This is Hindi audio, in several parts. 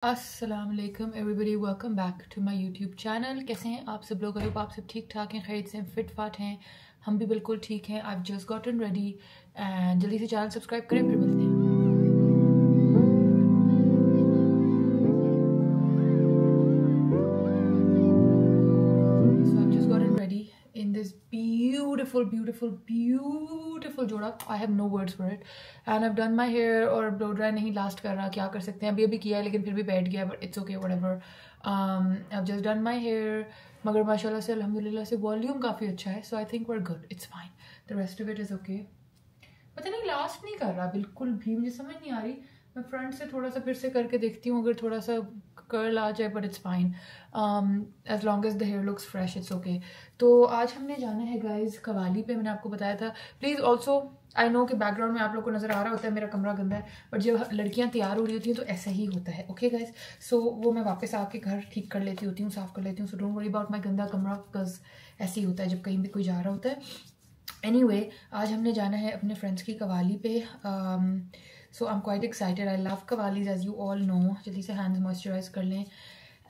अस्सलाम वालेकुम everybody, welcome back to my YouTube channel. कैसे हैं आप सब लोग? आई होप आप सब ठीक ठाक हैं, खैरियत से हैं, फिट फाट हैं। हम भी बिल्कुल ठीक हैं। I just gotten ready and जल्दी से चैनल सब्सक्राइब करें, फिर मिलते हैं। In this beautiful जोड़ा, I have no words for it and I've done my hair और blow dry नहीं लास्ट कर रहा, क्या कर सकते हैं। अभी किया है लेकिन फिर भी बैठ गया, but it's okay whatever. I've just done my hair, मगर माशाल्लाह से अल्हम्दुलिल्लाह से वॉल्यूम काफ़ी अच्छा है, so I think we're good, it's fine. The rest of it is okay. पता नहीं लास्ट नहीं कर रहा बिल्कुल भी, मुझे समझ नहीं आ रही। मैं फ्रंट से थोड़ा सा फिर से करके देखती हूँ, अगर थोड़ा सा कर्ल आ जाए, but it's fine as long as the hair looks fresh, it's okay. तो आज हमने जाना है गाइज कवाली पे, मैंने आपको बताया था। प्लीज़ ऑल्सो आई नो कि बैकग्राउंड में आप लोग को नज़र आ रहा होता है मेरा कमरा गंदा है, बट जब लड़कियां तैयार हो रही होती हैं तो ऐसा ही होता है। ओके गाइज, सो वो मैं वापस आके घर ठीक कर लेती होती हूँ, साफ़ कर लेती हूँ। So don't worry about my गंदा कमरा, बिकॉज ऐसे ही होता है जब कहीं भी कोई जा रहा होता है। Anyway, आज हमने जाना है अपने फ्रेंड्स की कवाली पे। So I am quite excited, I love qawwalis as you all know. जल्दी से हैंड्स मॉइस्चराइज कर लें।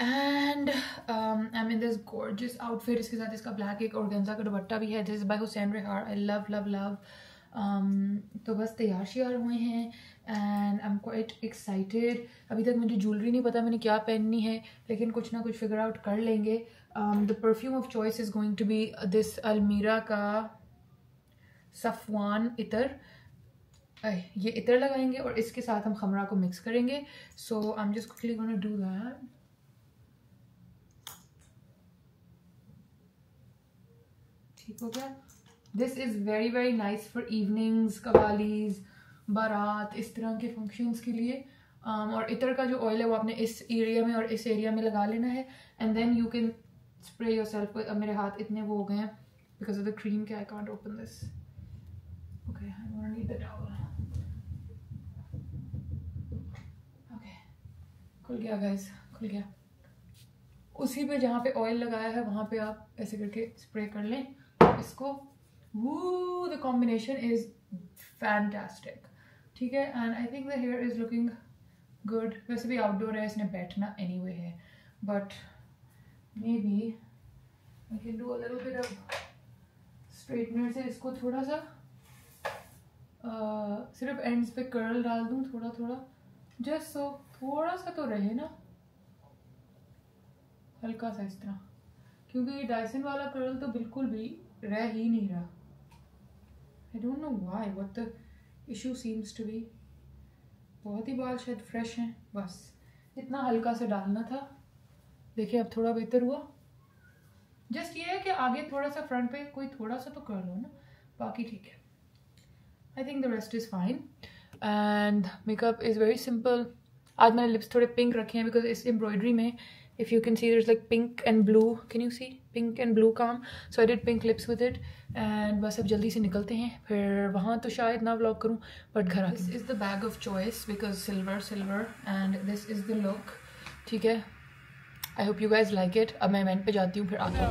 And I am in this gorgeous outfit, इसके साथ इसका ब्लैक एक ऑर्गेन्जा का दुपट्टा भी है। This is by Hussain Rehar, I love love love. तो बस तैयार श्यार हुए हैं and I am quite excited. अभी तक मुझे ज्वेलरी नहीं पता मैंने क्या पहननी है, लेकिन कुछ ना कुछ फिगर आउट कर लेंगे। The perfume of choice is going to be this Almirah का सफ़वान इतर। ये इतर लगाएंगे और इसके साथ हम खमरा को मिक्स करेंगे। So I am just quickly gonna do that. ठीक हो गया। This is very very nice for evenings, qawwalis, baraat, इस तरह के फंक्शंस के लिए। और इतर का जो ऑयल है वो आपने इस एरिया में और इस एरिया में लगा लेना है and then you can spray yourself. अब मेरे हाथ इतने वो हो गए हैं बिकॉज ऑफ द क्रीम के, I can't open this. Okay, I'm gonna need the towel. Okay, खुल गया guys, खुल गया। उसी पे जहाँ पे ऑयल लगाया है वहाँ पे आप ऐसे करके स्प्रे कर लें इसको। Woo, the combination is fantastic. ठीक है, and I think the hair is looking good. वैसे भी आउटडोर है, इसने बैठना anyway है, but maybe I can do a little bit of straightener से इसको थोड़ा सा सिर्फ एंड्स पे कर्ल डाल दूँ थोड़ा थोड़ा, जस्ट सो थोड़ा सा तो रहे ना, हल्का सा इस तरह, क्योंकि ये डायसन वाला कर्ल तो बिल्कुल भी रह ही नहीं रहा। I don't know why, what the issue seems to be. बहुत ही बाल शायद फ्रेश हैं, बस इतना हल्का सा डालना था। देखिए अब थोड़ा बेहतर हुआ। जस्ट ये है कि आगे थोड़ा सा फ्रंट पे कोई थोड़ा सा तो कर्ल हो ना, बाकी ठीक है। I think the rest is fine and makeup is very simple. आज मैंने लिप्स थोड़े पिंक रखे हैं because इस एम्ब्रॉयडरी में if you can see there's like pink and blue, can you see pink and blue काम, so I did pink lips with it and बस अब जल्दी से निकलते हैं। फिर वहाँ तो शायद ना व्लॉग करूँ, बट घर आके। This is the bag of choice because silver and this is the look। ठीक है, I hope you guys like it। अब मैं इवेंट पे जाती हूँ, फिर आती हूँ।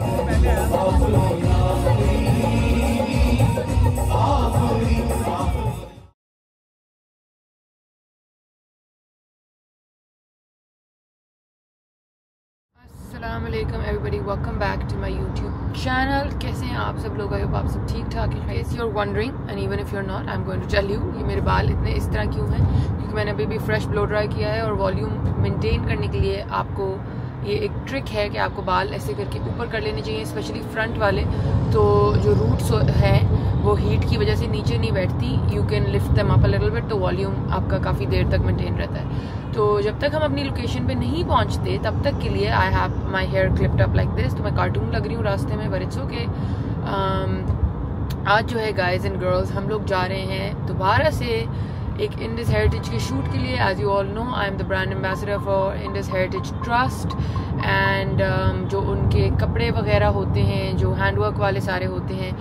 अस्सलामुअलैकुम everybody, welcome back to my YouTube channel. कैसे हैं आप सब लोग? आई होप आप सब ठीक ठाक हैं। If you are wondering and even if you are not, I am going to tell you. ये मेरे बाल इतने इस तरह क्यों हैं, क्योंकि मैंने अभी भी फ्रेश ब्लो ड्राई किया है और वॉल्यूम मेंटेन करने के लिए आपको ये एक ट्रिक है कि आपको बाल ऐसे करके ऊपर कर लेने चाहिए, स्पेशली फ्रंट वाले। तो जो रूट्स हैं वो हीट की वजह से नीचे नहीं बैठती, you can lift them up a little bit, तो वॉल्यूम आपका काफ़ी देर तक मेंटेन रहता है। तो जब तक हम अपनी लोकेशन पे नहीं पहुंचते तब तक के लिए I have my hair clipped up like this. तो मैं कार्टून लग रही हूँ रास्ते में, बट इट्स ओके। आज जो है गाइज एंड गर्ल्स, हम लोग जा रहे हैं दोबारा से एक इंडस हेरिटेज के शूट के लिए। As you all know, I am the brand ambassador for Indus Heritage Trust and जो उनके कपड़े वगैरह होते हैं, जो हैंडवर्क वाले सारे होते हैं,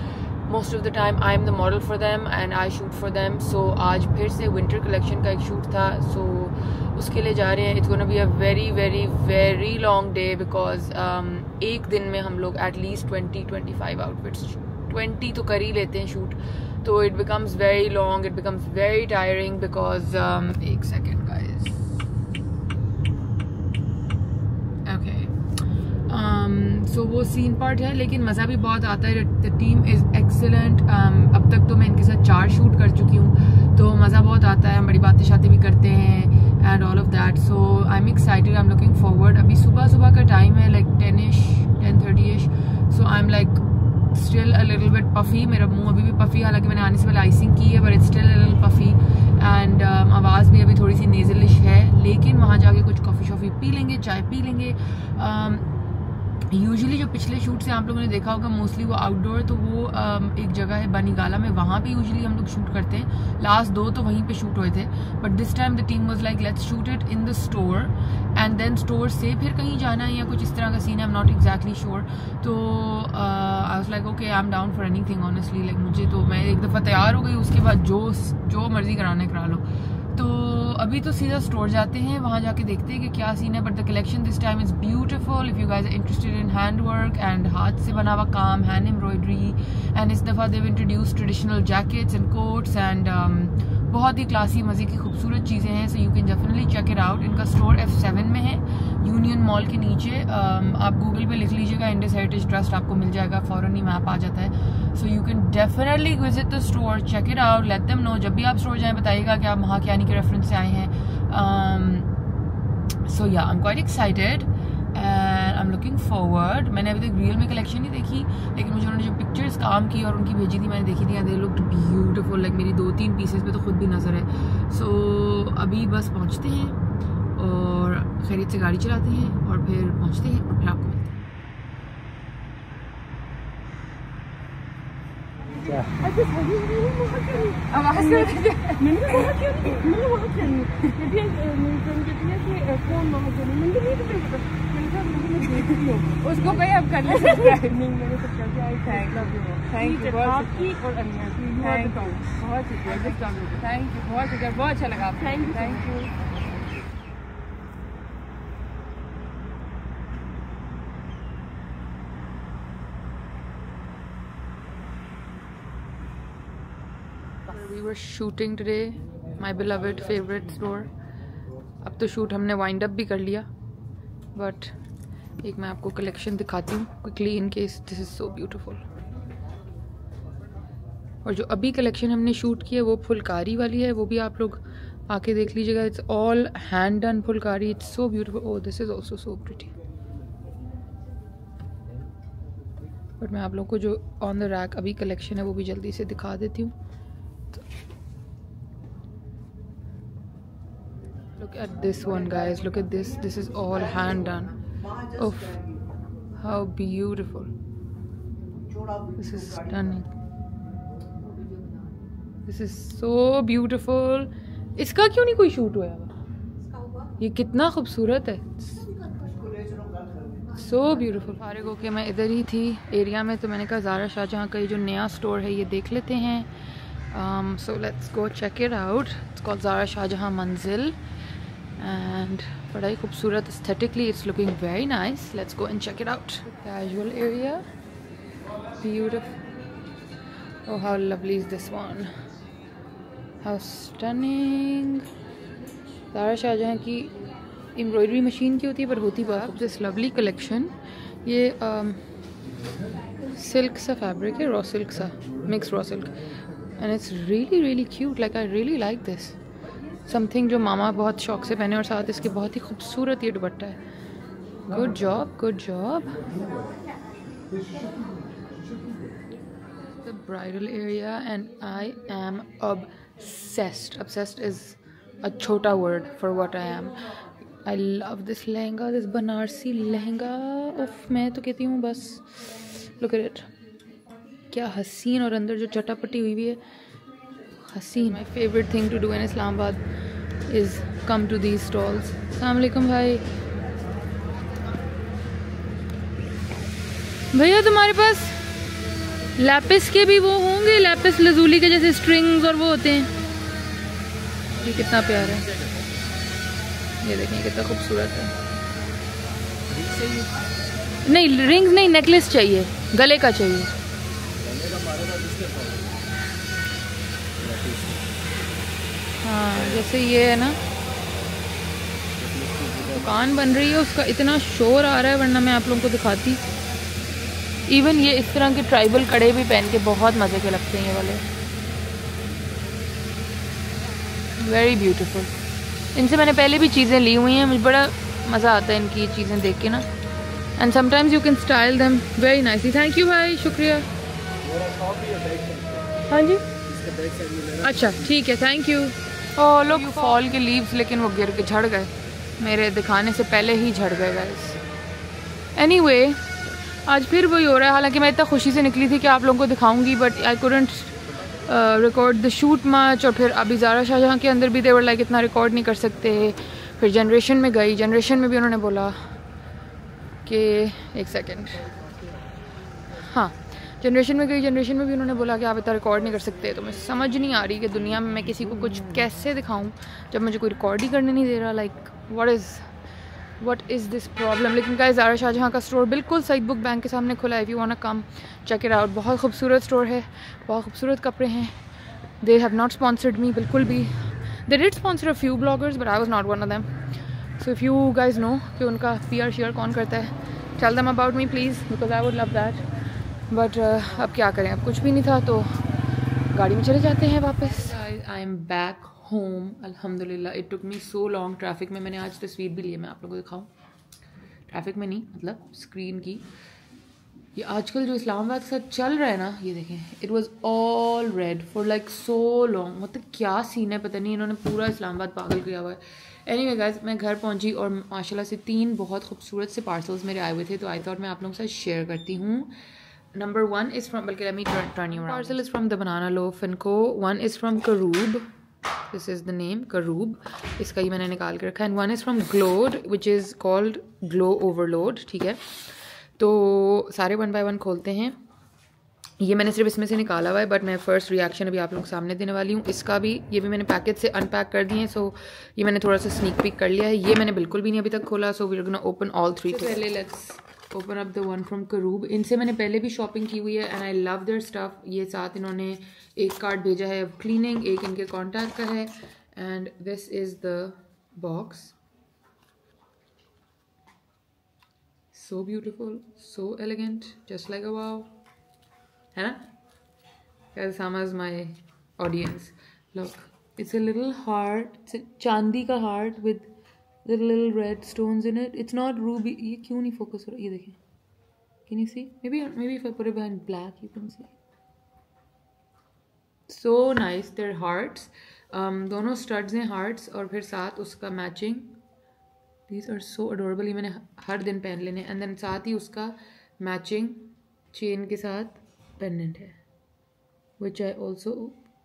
most of the time I am the model for them and I shoot for them. So आज फिर से विंटर कलेक्शन का एक शूट था, सो उसके लिए जा रहे हैं। It's gonna be a very very very long day because एक दिन में हम लोग एटलीस्ट 20-25 आउटफिट्स 20 तो कर ही लेते हैं शूट, तो it becomes very long, it becomes very tiring because एक सेकेंड गाइस, सो वो सीन पार्ट है, लेकिन मज़ा भी बहुत आता है। The team is excellent. अब तक तो मैं इनके साथ 4 शूट कर चुकी हूँ, तो मज़ा बहुत आता है। हम बड़ी बातें शातें भी करते हैं and all of that. So I am excited, I am looking forward. अभी सुबह का टाइम है, like 10:30 so I am like still a little bit puffy. मेरा मुंह अभी भी पफी, हालांकि मैंने आने से पहले आइसिंग की है, but it's still a little puffy and आवाज़ भी अभी थोड़ी सी नेजलिश है। लेकिन वहाँ जाके कुछ कॉफ़ी शॉफ़ी पी लेंगे, चाय पी लेंगे। यूजुअली जो पिछले शूट से आप लोगों ने देखा होगा मोस्टली वो आउटडोर, तो वो एक जगह है बनीगाला में, वहाँ पे यूजुअली हम लोग शूट करते हैं। लास्ट 2 तो वहीं पे शूट हुए थे, but this time the team was like let's shoot it in the store and then store से फिर कहीं जाना है या कुछ इस तरह का सीन है, I am not exactly sure. तो I was like okay I am down for anything honestly. Like मुझे तो, मैं एक दफ़ा तैयार हो गई, उसके बाद जो मर्जी कराना है करा लो। तो अभी तो सीधा स्टोर जाते हैं, वहाँ जाके देखते हैं कि क्या सीन है। But the collection this time is beautiful. If you guys are interested in hand work and हाथ से बना हुआ काम, हैंड एम्ब्रॉयडरी, एंड इस दफ़ा they've introduce traditional jackets and coats and बहुत ही क्लासी मज़े की खूबसूरत चीज़ें हैं। So you can definitely check it out. इनका स्टोर F7 में है, यूनियन मॉल के नीचे। आप गूगल पे लिख लीजिएगा इंडस हेरिटेज ट्रस्ट, आपको मिल जाएगा, फ़ौरन ही मैप आ जाता है। So you can definitely visit the store, check it out, let them know. जब भी आप स्टोर जाएँ बताइएगा कि आप वहाँ के यानी के रेफरेंस से आए हैं। सो या आई am quite excited and I am looking forward. मैंने अभी तक रियल में कलेक्शन नहीं देखी, लेकिन मुझे उन्होंने जो पिक्चर्स काम की और उनकी भेजी थी मैंने देखी थी, दे लुक्ड ब्यूटीफुल। लाइक मेरी 2-3 पीसेस पे तो खुद भी नज़र है। सो अभी बस पहुँचते हैं और खैरियत से गाड़ी चलाते हैं और फिर पहुँचते हैं और फिर आपको मिलते हैं। उसको भाई अब कर ले थैंक यू आपकी और अन्या की, बहुत शुक्रिया, थैंक यू, बहुत शुक्रिया, बहुत अच्छा लगा। Thank you. We were shooting today, my beloved favorite store. अब तो शूट हमने वाइंड अप भी कर लिया, बट एक मैं आपको कलेक्शन दिखाती हूँ quickly in case. This is so beautiful. और जो अभी कलेक्शन हमने शूट की है वो फुलकारी वाली है, वो भी आप लोग आके देख लीजिएगा। It's all hand done Phulkari, it's so beautiful. Oh this is also so pretty. But मैं आप लोग को जो ऑन द रैक अभी कलेक्शन है वो भी जल्दी से दिखा देती हूँ। Look at this one guys, look at this. This is all hand done. Oh, how beautiful. This is stunning. This is so beautiful. इसका क्यों नहीं कोई शूट हुआ है? ये कितना खूबसूरत है, so beautiful. फारिग होके मैं इधर ही थी एरिया में, तो मैंने कहा ज़ारा शाहजहाँ का ये जो नया स्टोर है ये देख लेते हैं। So let's go check it out. It's called Zara Shahjahan Manzil and बड़ा ही खूबसूरत, aesthetically it's looking very nice. Let's go and check it out. Casual area, beautiful. Oh how lovely is this one, how stunning. Zara Shahjahan की एम्ब्रॉयडरी मशीन की होती है पर होती बहुत। दिस लवली कलेक्शन, ये सिल्क सा फैब्रिक है, रॉ सिल्क सा, mix raw silk, and it's really really cute. Like I really like this, something जो मामा बहुत शौक से पहने, और साथ इसके बहुत ही खूबसूरत ये दुपट्टा है। Good job, good job. The bridal area and I M obsessed. Obsessed is a छोटा word for what I am. I love this lehenga, this Banarasi lehenga. उफ मैं तो कहती हूँ बस look at it, क्या हसीन, और अंदर जो चटापटी हुई हुई है हसीन। My favourite thing to do in Islamabad is come to these stalls. अस्सलाम वालेकुम भाई। भैया तुम्हारे पास लैपिस के भी वो होंगे, लैपिस लजूली के जैसे स्ट्रिंग्स और वो होते हैं। ये कितना प्यारा है, ये देखें कितना खूबसूरत है। नहीं रिंग्स नहीं, नेकलेस चाहिए, गले का चाहिए। हाँ जैसे ये है ना, दुकान बन रही है उसका इतना शोर आ रहा है, वरना मैं आप लोगों को दिखाती। इवन ये इस तरह के ट्राइबल कड़े भी पहन के बहुत मज़े के लगते हैं ये वाले, वेरी ब्यूटीफुल। इनसे मैंने पहले भी चीज़ें ली हुई हैं, मुझे बड़ा मज़ा आता है इनकी चीज़ें देख के ना। And sometimes you can style them very nicely. Thank you भाई, शुक्रिया। हाँ जी, अच्छा ठीक है, थैंक यू। ओह लोग फॉल के लीव्स, लेकिन वो गिर के झड़ गए, मेरे दिखाने से पहले ही झड़ गए गाइस। एनीवे आज फिर वही हो रहा है, हालांकि मैं इतना खुशी से निकली थी कि आप लोगों को दिखाऊंगी, but I couldn't record the shoot much. और फिर अभी ज़ारा शाहजहाँ के अंदर भी देवर लाइक इतना रिकॉर्ड नहीं कर सकते। फिर जनरेशन में गई, जनरेशन में भी उन्होंने बोला कि एक सेकेंड, हाँ जनरेशन में गई, जनरेशन में भी उन्होंने बोला कि आप इतना रिकॉर्ड नहीं कर सकते। तो मैं समझ नहीं आ रही कि दुनिया में मैं किसी को कुछ कैसे दिखाऊं जब मुझे कोई रिकॉर्ड ही करने नहीं दे रहा। Like what is this problem. लेकिन गाइस ज़ारा शाहजहाँ का स्टोर बिल्कुल सईद बुक बैंक के सामने खुला है। If you want to come check it out. बहुत खूबसूरत स्टोर है, बहुत खूबसूरत कपड़े हैं। They have not sponsored me बिल्कुल भी। They did sponsor a few bloggers but I was not one of them. So if you guys know कि उनका PR शेयर कौन करता है, tell them about me please, because I would love that. But अब क्या करें, अब कुछ भी नहीं था तो गाड़ी में चले जाते हैं वापस। आई एम बैक होम अल्हम्दुलिल्लाह। It took me so long. Traffic में मैंने आज तस्वीर भी ली है, मैं आप लोगों को दिखाऊं। ट्रैफिक में नहीं, मतलब स्क्रीन की। ये आजकल जो इस्लामाबाद के साथ चल रहा है ना, ये देखें, it was all red for like so long. मतलब क्या सीन है पता नहीं, इन्होंने पूरा इस्लामाबाद पागल किया हुआ है। एनीवे गाइस, मैं घर पहुंची और माशाल्लाह से 3 बहुत खूबसूरत से पार्सल्स मेरे आए हुए थे, तो आई थॉट मैं आप लोगों के साथ शेयर करती हूँ। Number 1 is from, बल्कि let me turn you around. Parcel is from the Banana Loaf & Co. One is from Karoob. This is the name, Karoob. इसका ही मैंने निकाल के रखा है. And one is from Glowed, which is called Glow Overload. ठीक है, तो सारे 1 by 1 खोलते हैं। ये मैंने सिर्फ इसमें से निकाला हुआ है, बट मैं फ़र्स्ट रिएक्शन अभी आप लोगों के सामने देने वाली हूँ। इसका भी, ये भी मैंने पैकेट से अनपैक कर दिए हैं, सो ये मैंने थोड़ा सा स्नीक पीक कर लिया है। ये मैंने बिल्कुल भी नहीं अभी तक खोला, so we are gonna open all 3। पहले let's open up the one from करूब। इनसे मैंने पहले भी शॉपिंग की हुई है and I love their stuff. ये साथ इन्होंने एक कार्ड भेजा है क्लीनिंग, एक इनके कॉन्टैक्ट का है। And this is the box, so beautiful, so elegant, just like a wow, है ना? Sama is my audience. Look, it's a little heart. It's a चांदी का heart with little red stones in it. It's not ruby. ये क्यों नहीं focus हो रहा? ये देखें. Can you see? Maybe if I put it behind black, you can see. So nice. They're hearts. दोनों studs हैं hearts, और फिर साथ उसका matching. These are so adorable. ये मैंने हर दिन पहन लेने. And then साथ ही उसका matching chain के साथ pendant है, which I also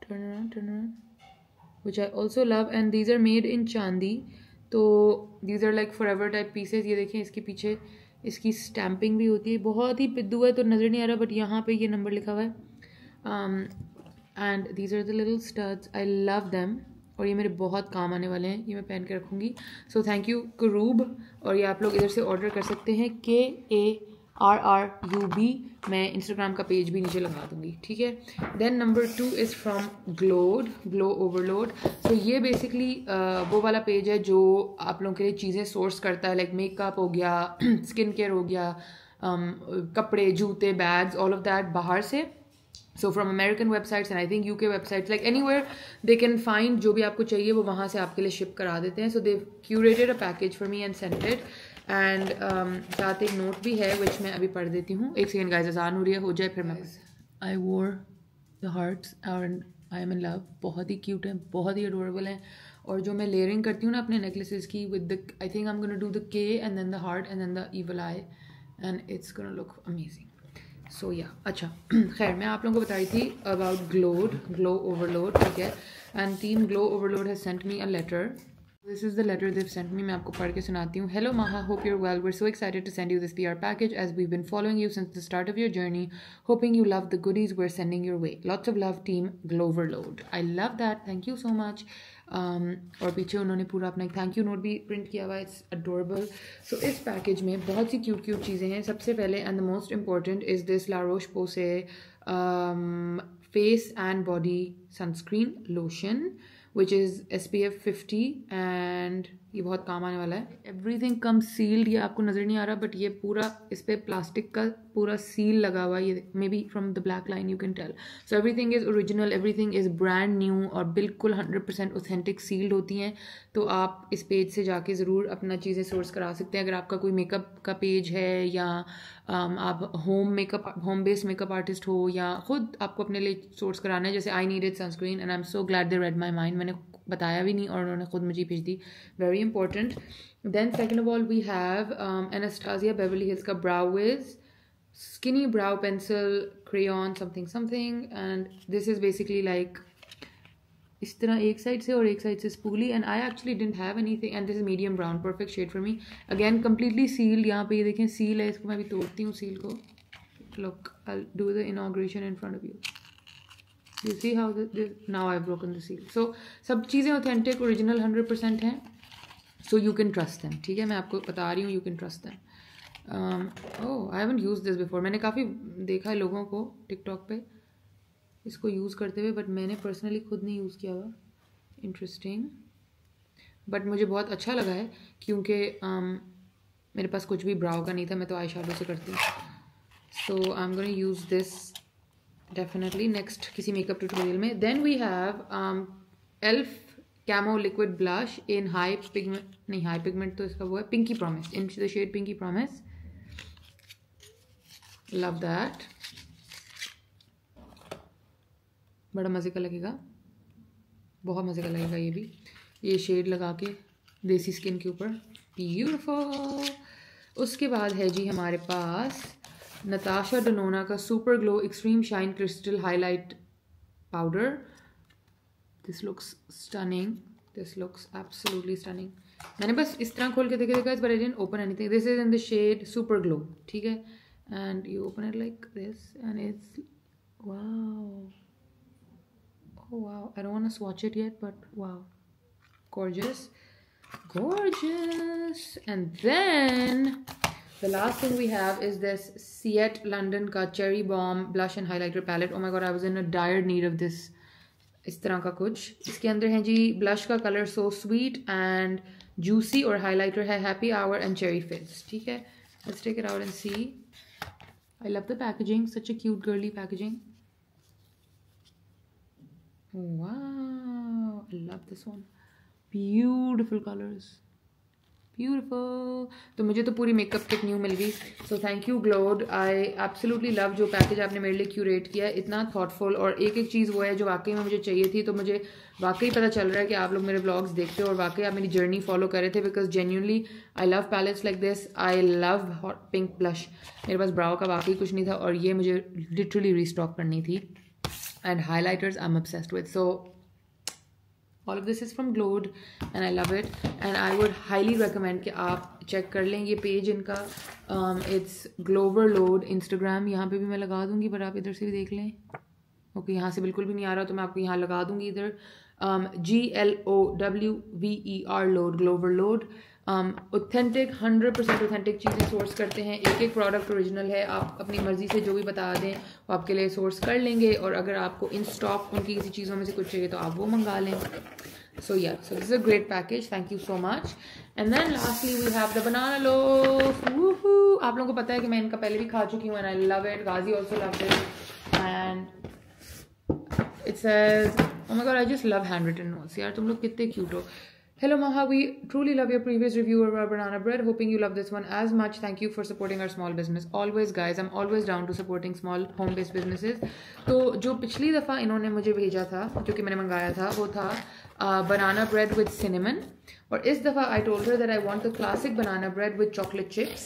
turn around, which I also love. And these are made in चांदी, तो these are like forever type pieces. ये देखें, इसके पीछे इसकी स्टैम्पिंग भी होती है। बहुत ही पिद्दू है तो नज़र नहीं आ रहा, बट यहाँ पे ये नंबर लिखा हुआ है। And these are the little studs. I love them, और ये मेरे बहुत काम आने वाले हैं। ये मैं पहन के रखूँगी। सो थैंक यू करूब। और ये आप लोग इधर से ऑर्डर कर सकते हैं, KARRUB। मैं इंस्टाग्राम का पेज भी नीचे लगा दूँगी, ठीक है। Then number 2 is from glowed, Glow Overload. So ये बेसिकली वो वाला पेज है जो आप लोगों के लिए चीज़ें सोर्स करता है, लाइक मेकअप हो गया, स्किन केयर हो गया, कपड़े, जूते, बैग्स, ऑल ऑफ दैट बाहर से। So from American websites and I think UK websites, like anywhere they can find जो भी आपको चाहिए वो वहाँ से आपके लिए शिप करा देते हैं। So they've curated a package for me and sent it. And साथ एक नोट भी है which मैं अभी पढ़ देती हूँ। एक सेकेंड गाइस, अज़ान हो रही है, हो जाए फिर मैं। I wore the hearts and I am in love. बहुत ही क्यूट है, बहुत ही अडोरेबल है। और जो मैं लेयरिंग करती हूँ ना अपने नेकलेसेस की with the, I think I'm gonna do the K and then the heart and then the evil eye and it's gonna look amazing. सो या अच्छा, खैर मैं आप लोगों को बताई थी अबाउट ग्लो ओवरलोड, ठीक है। And team Glow Overload has sent me a letter. This is the letter they've sent me. मैं आपको पढ़ के सुनाती हूँ. Hello Maha, hope you're well. We are so excited to send you this PR package as we been following you since the start of your journey. Hoping you love the goodies we are sending your way. Lots of love team Glow Overload. I love that, thank you so much. और पीछे उन्होंने पूरा अपना एक थैंक यू नोट भी प्रिंट किया हुआ है. It's adorable. सो इस पैकेज में बहुत सी क्यूट चीज़ें हैं. सबसे पहले and the most important is this La Roche Posay face and body sunscreen lotion which is SPF 50 and ये बहुत काम आने वाला है। एवरीथिंग कम सील्ड, ये आपको नज़र नहीं आ रहा बट ये पूरा इस पर प्लास्टिक का पूरा सील लगा हुआ है, ये maybe from the black line you can tell. So everything is original, everything is brand new और बिल्कुल 100% ऑथेंटिक सील्ड होती हैं। तो आप इस पेज से जाके ज़रूर अपना चीज़ें सोर्स करा सकते हैं। अगर आपका कोई मेकअप का पेज है या आप होम बेस्ड मेकअप आर्टिस्ट हो या खुद आपको अपने लिए सोर्स कराना है, जैसे I needed sunscreen and I am so glad they read my mind, मैंने बताया भी नहीं और उन्होंने खुद मुझे भेज दी, very important. Then second of all we have Anastasia Beverly Hills का brow wiz skinny brow pencil crayon something something, and this is basically like इस तरह एक साइड से और एक साइड से spoolie, and I actually didn't have anything, and this is medium brown, perfect shade for me. Again completely sealed, यहाँ पे ये देखें सील है, इसको मैं भी तोड़ती हूँ सील को। Look I will do the inauguration in front of you, you see how now I've broken the seal. So सब चीज़ें authentic original 100% हैं, so you can trust them. ठीक है, मैं आपको बता रही हूँ, you can trust them. Oh, I haven't used this before. मैंने काफ़ी देखा है लोगों को टिकटॉक पे इसको यूज़ करते हुए, बट मैंने पर्सनली खुद नहीं यूज़ किया हुआ। इंटरेस्टिंग, बट मुझे बहुत अच्छा लगा है क्योंकि मेरे पास कुछ भी ब्राउ का नहीं था, मैं तो आई शैडो से करती हूँ। So I am gonna use this definitely next किसी मेकअप ट्यूटोरियल में। Then we have elf camo liquid blush in high pigment, नहीं हाई पिगमेंट तो इसका वो है pinky promise, in the shade pinky promise, love that, बड़ा मज़े का लगेगा, बहुत मज़े का लगेगा ये भी, ये शेड लगा के देसी स्किन के ऊपर, ब्यूटीफुल। उसके बाद है जी हमारे पास नताशा डेनोना का super glow extreme shine crystal highlight powder. This looks stunning, this looks absolutely stunning. मैंने बस इस तरह खोल के देखा but I didn't open anything. This is in the shade super glow, ठीक है, and you open it like this and it's wow, oh wow, I don't want to swatch it yet but wow, gorgeous, gorgeous. And then the last thing we have is this Siet London का Cherry Bomb blush and highlighter palette. Oh my god, I was in a dire need of this. इस तरह का कुछ इसके अंदर है जी। ब्लश का colour so sweet and juicy और highlighter है Happy Hour and Cherry Fizz, ठीक है। Let's take it out and see. I love the packaging, such a cute girly packaging. Wow, I love this one. Beautiful colors, beautiful. तो मुझे तो पूरी मेकअप किट न्यू मिल गई, so thank you glowed. I absolutely love जो पैकेज आपने मेरे लिए क्यूरेट किया है, इतना थॉटफुल, और एक एक चीज़ वो है जो वाकई में मुझे चाहिए थी। तो मुझे वाकई पता चल रहा है कि आप लोग मेरे ब्लॉग्स देखते हो और वाकई आप मेरी जर्नी फॉलो कर रहे थे, because genuinely I love palettes like this. I love hot pink blush, मेरे पास ब्राउ का वाकई कुछ नहीं था और ये मुझे लिटरली रीस्टॉक करनी थी। And highlighters I'm obsessed with, so all of this is from Glowed and I love it and I would highly recommend कि आप check कर लें ये पेज इनका। it's Gloverload Instagram, यहाँ पे भी मैं लगा दूँगी पर आप इधर से भी देख लें। ओके, यहाँ से बिल्कुल भी नहीं आ रहा तो मैं आपको यहाँ लगा दूँगी इधर। GLOWVER load, Gloverload। Authentic 100% authentic चीज़ें सोर्स करते हैं, एक एक प्रोडक्ट ओरिजिनल है। आप अपनी मर्ज़ी से जो भी बता दें वो आपके लिए सोर्स कर लेंगे, और अगर आपको इन स्टॉक उनकी किसी चीज़ों में से कुछ चाहिए तो आप वो मंगा लें। So yeah, so this is a great package, thank you so much. And then lastly we have the banana loaf. आप लोगों को पता है कि मैं इनका पहले भी खा चुकी हूँ and I love it. Ghazi also love it and it says oh my god, I just love handwritten notes. यार तुम लोग कितने क्यूट हो। Hello Maha, we truly love your previous review of our banana bread. Hoping you love this one as much. Thank you for supporting our small business. Always guys, I'm always down to supporting small home-based businesses. तो जो पिछली दफ़ा इन्होंने मुझे भेजा था, जो कि मैंने मंगाया था, वो था banana bread with cinnamon. और इस दफ़ा I told her that I want the classic banana bread with chocolate chips,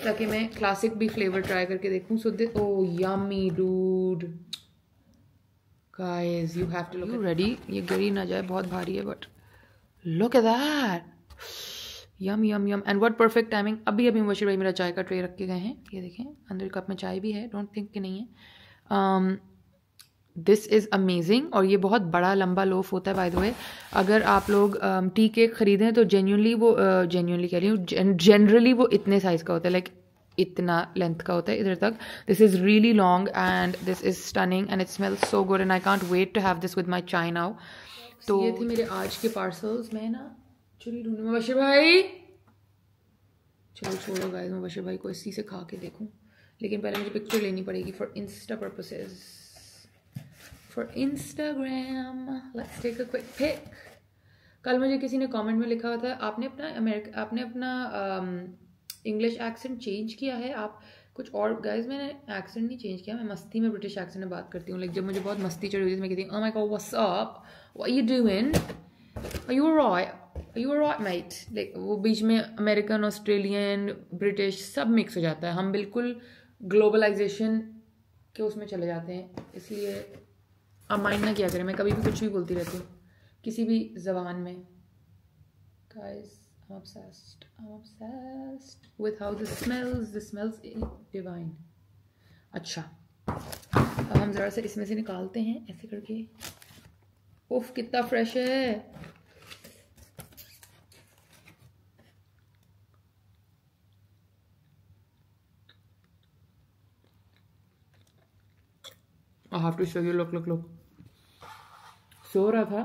ताकि मैं classic भी flavor try करके देखूँ. So this, oh yummy dude. Guys, you have to look. You ready? ये गिरी ना जाए, बहुत भारी है, but look at that. Yum yum yum. And what perfect timing. अभी मुबशिर भाई मेरा चाय का ट्रे रख के गए हैं, ये देखें अंदर कप में चाय भी है, डोंट थिंक कि नहीं है। दिस इज़ अमेजिंग, और ये बहुत बड़ा लंबा लोफ होता है बाय द वे। अगर आप लोग टी केक ख़रीदें तो जेन्युइनली वो जेन्युइनली कह रही हूँ, जनरली वो इतने साइज़ का होता है, लाइक इतना लेंथ का होता है इधर तक। This is really long and this is stunning and it smells so good and I can't wait to have this with my chai now. तो ये थे मेरे आज के पार्सल्स। मैं ना एक्चुअली ढूंढूं मुबशिर भाई, चलो छोड़ो गाइस, मुबशिर भाई को इसी से खा के देखूं, लेकिन पहले मुझे पिक्चर लेनी पड़ेगी for insta purposes, for Instagram. Let's take a quick pic. कल मुझे किसी ने कमेंट में लिखा हुआ था, आपने अपना इंग्लिश एक्सेंट चेंज किया है, आप कुछ और। गाइस मैंने एक्सेंट नहीं चेंज किया, मैं मस्ती में ब्रिटिश एक्सेंट में बात करती हूँ। लाइक जब मुझे बहुत मस्ती चढ़ी हुई है, मैं कहती हूँ oh my god what's up, what you doing, are you alright mate. Like वो बीच में अमेरिकन, ऑस्ट्रेलियन, ब्रिटिश सब मिक्स हो जाता है, हम बिल्कुल ग्लोबलाइजेशन के उसमें चले जाते हैं। इसलिए आप माइंड ना किया करें, मैं कभी भी कुछ भी बोलती रहती हूँ किसी भी जबान में। Guys, I'm obsessed with how this smells. This smells divine. अच्छा, अब हम ज़रा से इसमें से निकालते हैं ऐसे करके। उफ कितना फ्रेश है। I have to show you. Look. सो रहा था,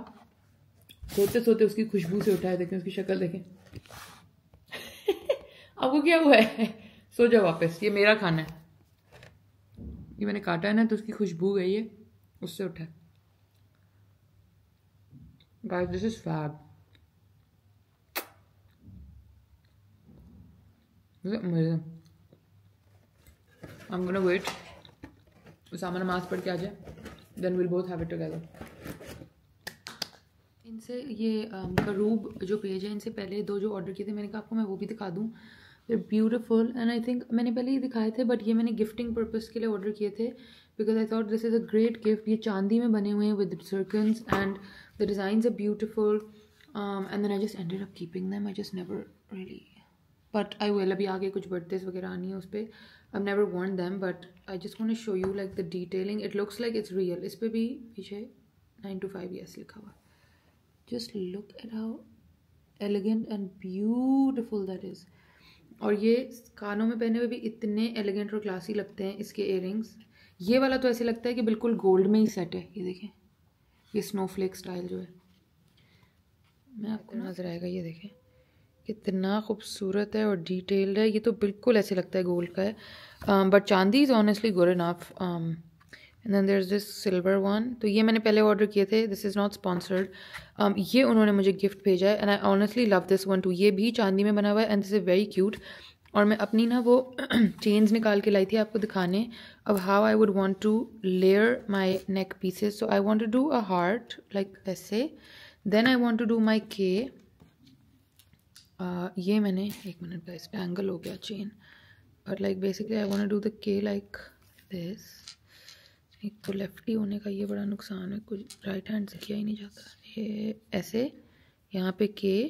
सोते सोते उसकी खुशबू से उठाया, देखें उसकी शक्ल देखें। आपको क्या हुआ है? सो जाओ वापस, ये मेरा खाना है, ये मैंने काटा है ना, तो उसकी खुशबू गई है, उससे उठा। Guys this is fab, I'm gonna wait Usama नमाज पढ़ के आ जाए, then we'll both have it together. इनसे ये करूब जो पेज है, इनसे पहले 2 जो ऑर्डर किए थे, मैंने कहा आपको मैं वो भी दिखा दूँ। दे ब्यूटिफुल एंड आई थिंक मैंने पहले ही दिखाए थे, बट ये मैंने गिफ्टिंग पर्पस के लिए ऑर्डर किए थे because I thought this is a great gift. ये चांदी में बने हुए हैं with zircons and the designs are beautiful and then I just ended up keeping them. I just never really, but I will, अभी आगे कुछ बर्थडेज वगैरह आनी है उस पर। I never worn them, but I just want to show you like the detailing, it looks like it's real. इस पर भी पीछे 9 to 5 yes लिखा हुआ है। Just look at how elegant and beautiful that is. और ये कानों में पहने हुए भी इतने एलिगेंट और क्लासी लगते हैं इसके इयररिंग्स। ये वाला तो ऐसे लगता है कि बिल्कुल गोल्ड में ही सेट है। ये देखें, ये स्नोफ्लेक स्टाइल जो है, मैं आपको नजर आएगा, ये देखें कितना खूबसूरत है और डिटेल्ड है। ये तो बिल्कुल ऐसे लगता है गोल्ड का है, but chandi is honestly good enough. And then there is this silver one, तो ये मैंने पहले ऑर्डर किए थे, दिस इज़ नॉट स्पॉन्सर्ड। ये उन्होंने मुझे गिफ्ट भेजा है and I honestly love this one two. ये भी चांदी में बना हुआ है and this is very cute. और मैं अपनी ना वो चेन्स निकाल के लाई थी आपको दिखाने अब how I would want to layer my neck pieces. So I want to do a heart like ऐसे, then I want to do my K. ये मैंने 1 मिनट का स्टैंगल हो गया chain, but like basically I want to do the K like this. एक तो लेफ्टी होने का ये बड़ा नुकसान है, कुछ राइट हैंड से किया ही नहीं जाता। ये ऐसे यहाँ पे के,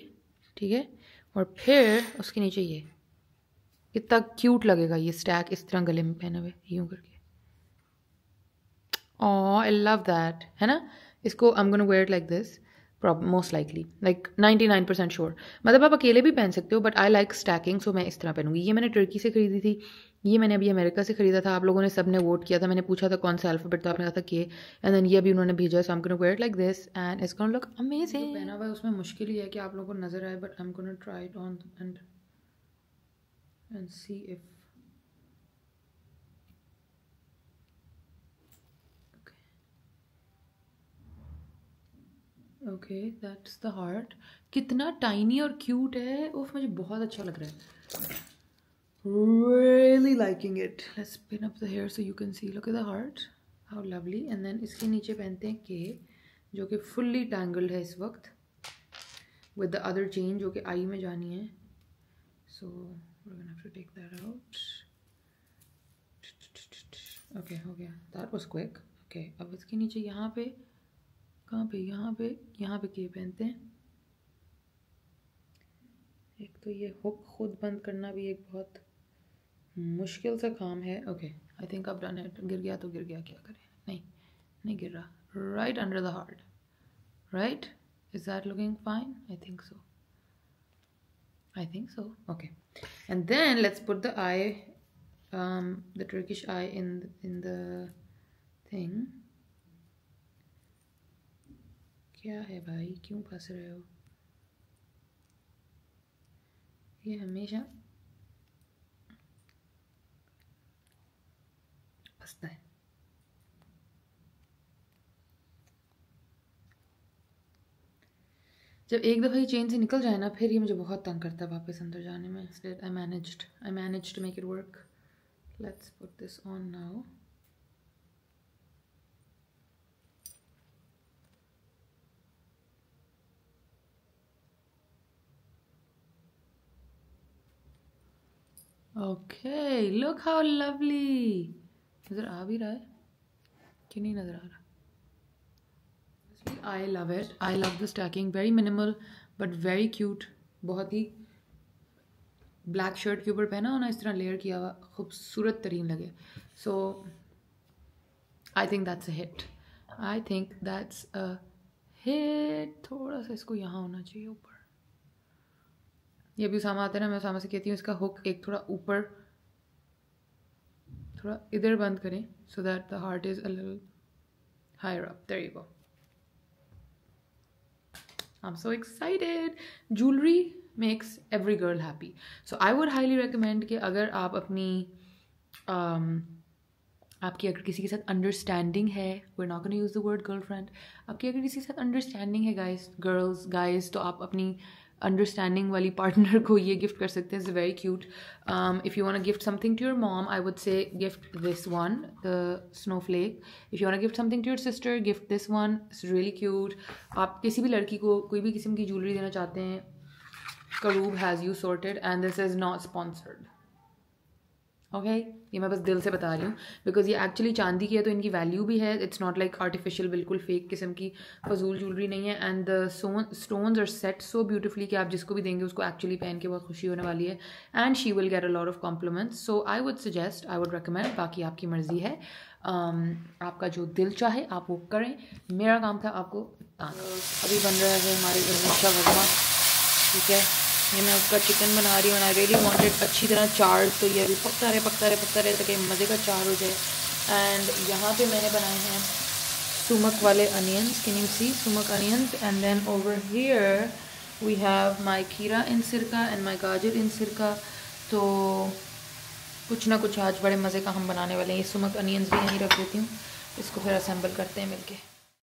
ठीक है, और फिर उसके नीचे ये कितना क्यूट लगेगा ये स्टैक इस तरह गले में पहने हुए यूं करके। ओह आई लव दैट, है ना। इसको I am gonna wear it like this most likely, like 99% sure. मतलब आप अकेले भी पहन सकते हो, but I like stacking, so मैं इस तरह पहनूंगी। ये मैंने टर्की से खरीदी थी, ये मैंने अभी अमेरिका से खरीदा था। आप लोगों ने सब ने वोट किया था, मैंने पूछा था कौन सा अल्फाबेट, तो आपने कहा था के, एंड देन ये अभी उन्होंने भेजा, so I am gonna wear it like this and it's gonna look amazing. पहना हुआ है उसमें मुश्किल ही है कि आप लोगों को नजर आए, but I am gonna try it on and see if okay that's the heart. कितना टाइनी और क्यूट है, उफ मुझे बहुत अच्छा लग रहा है, really liking it. Let's pin up the hair so you can see. Look at the heart, how lovely. And then इसके नीचे पहनते हैं के, जो कि fully tangled है इस वक्त with the other chain जो कि आई में जानी है। So we're gonna have to take that out. Okay, हो गया, that was quick. Okay, अब इसके नीचे यहाँ पे कहाँ पे, यहाँ पे के पहनते हैं। एक तो ये हुक खुद बंद करना भी एक बहुत मुश्किल सा काम है। ओके आई थिंक अब डन है। गिर गया तो गिर गया, क्या करें। नहीं गिर रहा। Right under the heart, right, is that looking fine? I think so okay. And then let's put the eye, the Turkish eye in the thing. क्या है भाई, क्यों फंस रहे हो? ये हमेशा फंसता है। जब एक दफ़ा ये चेन से निकल जाए ना, फिर ये मुझे बहुत तंग करता है वापस अंदर जाने में। इसलिए I managed to make it work. Let's put this on now. Okay, look how lovely. नज़र आ भी रहा है कि नहीं नज़र आ रहा? I love it, I love the stacking. Very minimal but very cute. बहुत ही ब्लैक शर्ट के ऊपर पहना हो ना, इस तरह लेयर किया हुआ, खूबसूरत तरीन लगे। So I think that's a hit. I think that's a hit. थोड़ा सा इसको यहाँ होना चाहिए ऊपर। ये भी उसामा आता है ना, मैं उसामा से कहती हूँ इसका हुक एक थोड़ा ऊपर, थोड़ा इधर बंद करें, so that the heart is a little higher up. There you go. I'm so excited. Jewelry makes every girl happy. So I would highly recommend कि अगर आप अपनी आपकी अगर किसी के साथ अंडरस्टैंडिंग है, we're not going to use the word girlfriend, आपकी अगर किसी के साथ अंडरस्टैंडिंग है गाइस, तो आप अपनी अंडरस्टैंडिंग वाली पार्टनर को ये गिफ्ट कर सकते हैं। It's very cute. If you want to gift something to your mom, I would say gift this one, the snowflake. If you want to gift something to your sister, gift this one. It's really cute. आप किसी भी लड़की को कोई भी किस्म की ज्वेलरी देना चाहते हैं, करूब has you sorted and this is not sponsored. Okay, ये मैं बस दिल से बता रही हूँ बिकॉज ये एक्चुअली चांदी की है, तो इनकी वैल्यू भी है। इट्स नॉट लाइक आर्टिफिशियल, बिल्कुल फेक किस्म की फजूल ज्वेलरी नहीं है। And the stones are set so beautifully कि आप जिसको भी देंगे उसको एक्चुअली पहन के बहुत खुशी होने वाली है। And she will get a lot of compliments. So I would suggest, I would recommend, बाकी आपकी मर्जी है। आपका जो दिल चाहे आप वो करें। मेरा काम था आपको बताना। अभी बन रहा है हमारे घर में शवरमा, ठीक है। ये मैं उसका चिकन बना रही हूँ। आई रियली वांटेड अच्छी तरह चार, तो ये अभी पकता रहे ताकि मज़े का चार हो जाए। एंड यहाँ पे मैंने बनाए हैं सुमक वाले onions. Can you see sumac onions? And then over here we have my khira in सिरका एंड माई गाजर इन सिरका। तो कुछ ना कुछ आज बड़े मज़े का हम बनाने वाले हैं। ये सुमक अनियंस भी यहीं रख देती हूँ, इसको फिर असेंबल करते हैं मिलके।